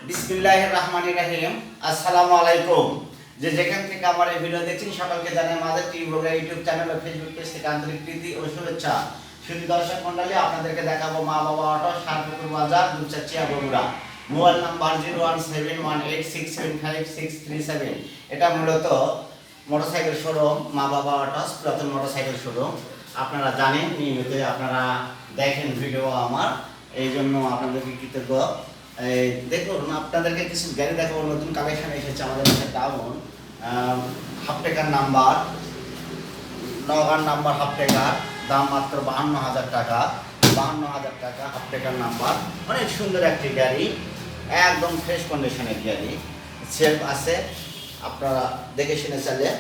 বিসমিল্লাহির রহমানির রহিম। আসসালামু আলাইকুম। যে যেখান থেকে আমার এই ভিডিও দেখছেন সকলকে জানাই মাদার টিভি ব্লগের ইউটিউব চ্যানেল ও ফেসবুক পেজ থেকে আন্তরিক প্রীতি ও শুভেচ্ছা। শুধু দর্শক মণ্ডলী, আপনাদেরকে দেখাবো মা বাবা অটো, সারপুকুর বাজার, দুপচাচিয়া, বগুড়া। Mobile number 01718675637। এটা মূলত মোটরসাইকেল শোরুম, মা বাবা অটো পুরাতন মোটরসাইকেল শোরুম। আপনারা জানেন, নিয়মিত আপনারা দেখেন ভিডিও আমার, এই জন্য আপনাদেরকে কৃতজ্ঞ। দেখুন, আপনাদেরকে কিছু গাড়ি দেখাবো, নতুন কালেকশন এসেছে আমাদের কাছে। টাউন হাফ টেকার নাম্বার, নগার নাম্বার হাফ টেকার, দাম মাত্র 52,000 টাকা। 52,000 টাকা হাফ টেকার নাম্বার। অনেক সুন্দর একটি গাড়ি, একদম ফ্রেশ কন্ডিশনের গাড়ি, সেলফ আছে, আপনারা দেখে শুনে চালিয়ে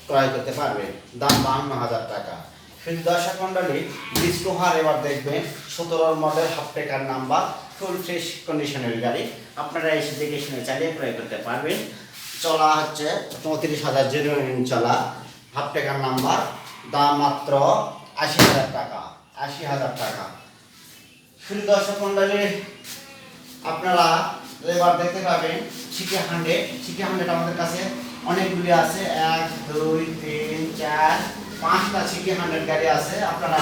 ক্রয় করতে পারবেন। দাম 52,000 টাকা। শুধু দর্শক মণ্ডলী, ডিসকভার এবার দেখবেন 17 মডেল হাফ টেকার নাম্বার, ফুল ফ্রেশ কন্ডিশনের গাড়ি। আপনারা এসে দেখে শুনে চালিয়ে ক্রয় করতে পারবেন। চলা হচ্ছে 34,000 জেনুইন চলা, হাফ টেকার নাম্বার, দাম মাত্র 80,000 টাকা। 80,000 টাকা। শুধু দর্শক মণ্ডলী, আপনারা এবার দেখতে পাবেন সিটি 100। সিটি 100 আমাদের কাছে অনেকগুলি আছে, 1 2 3 4 5টা সিটি 100 গাড়ি আছে। আপনারা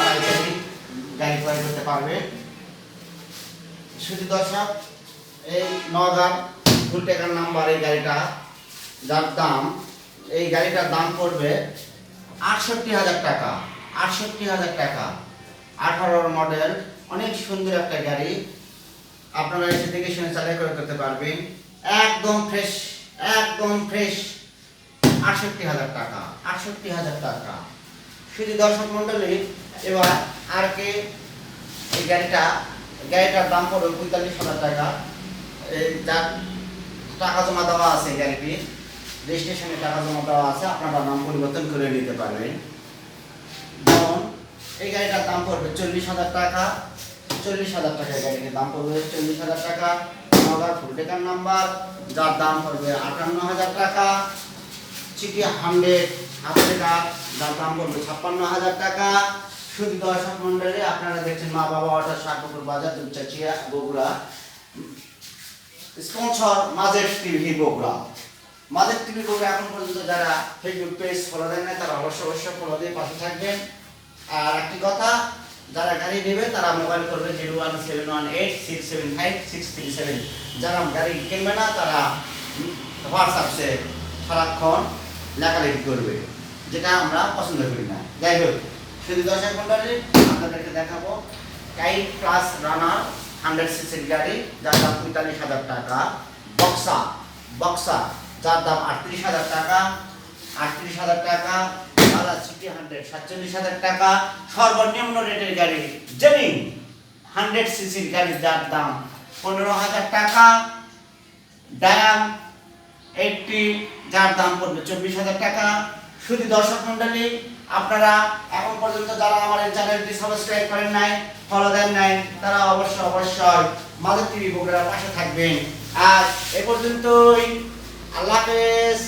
গাড়ি ক্রয় করতে পারবেন। শুধু দর্শক, এই নগার ফুল টেকার নাম্বার এই গাড়িটা, যার দাম, এই গাড়িটার দাম পড়বে 68,000 টাকা। 68,000 টাকা। 18 মডেল, অনেক সুন্দর একটা গাড়ি। আপনারা এসে দেখে শুনে চালিয়ে ক্রয় করতে পারবেন। একদম ফ্রেশ, একদম ফ্রেশ। 68,000 টাকা। 68,000 টাকা। শুধু দর্শক মণ্ডলী, এবার আর কে এই গাড়িটার দাম পড়বে 45,000 টাকা। যার টাকা জমা দেওয়া আছে, গাড়িটির রেজিস্ট্রেশনে টাকা জমা দেওয়া আছে, আপনারা নাম পরিবর্তন করে নিতে পারবেন। যেমন এই গাড়িটার দাম পড়বে 40,000 টাকা। 40,000 টাকা গাড়িটির দাম পড়বে 40,000 টাকা। নগার ফুল টেকার নাম্বার, যার দাম পড়বে 58,000 টাকা। সিটি 100 হাফ টেকার, যার দাম পড়বে 56,000 টাকা। শুধু দর্শক মণ্ডলী, আপনারা দেখছেন মা বাবা অটো, সারপুকুর বাজার, Dupchanchia, Bogura. Sponsor mother TV Bogura. Mother TV Bogura এখন পর্যন্ত যারা ফেসবুক পেজ ফলো দেন না, তারা অবশ্যই ফলো দিয়ে পাশে থাকবেন। আর একটি কথা, যারা গাড়ি নেবে তারা মোবাইল করবে 01718675637। যারা গাড়ি কিনবে না, তারা হোয়াটসঅ্যাপে সারাক্ষণ লেখালেখি করবে, যেটা আমরা পছন্দ করি না। যাই হোক, শুধু দর্শক মণ্ডলী, আপনাদেরকে দেখাবো কাই প্লাস রানার 100 সিসির গাড়ি, যার দাম 45,000 টাকা। বক্সা, যার দাম 38,000 টাকা। 38,000 টাকা। সিটি 100 47,000 টাকা। সর্বনিম্ন রেটের গাড়ি জেনিং 100 সিসির গাড়ি, যার দাম 15,000 টাকা। ডায়াম 80, যার দাম পড়বে 24,000 টাকা। শুধু দর্শক মণ্ডলী, আপনারা এখন পর্যন্ত যারা আমার এই চ্যানেলটি সাবস্ক্রাইব করেন নাই, ফলো দেন নাই, তারা অবশ্যই মাদার টিভি বগুড়ার পাশে থাকবেন। আর এ পর্যন্তই। আল্লাহ হাফেজ।